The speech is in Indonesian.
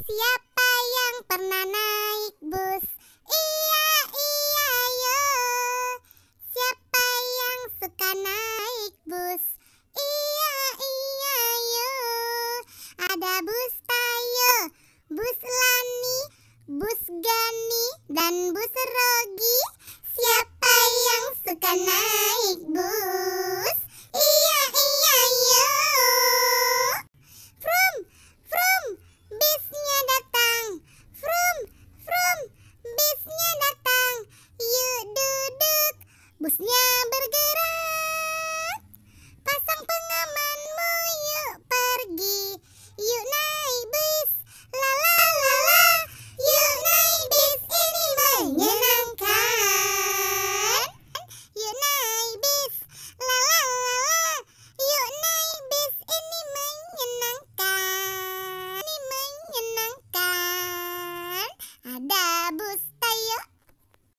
Siapa yang pernah naik bus? Iya, iya, yo. Siapa yang suka naik bus? Iya, iya, yo. Ada bus Tayo, bus Lani, bus Gani, dan bus Ro.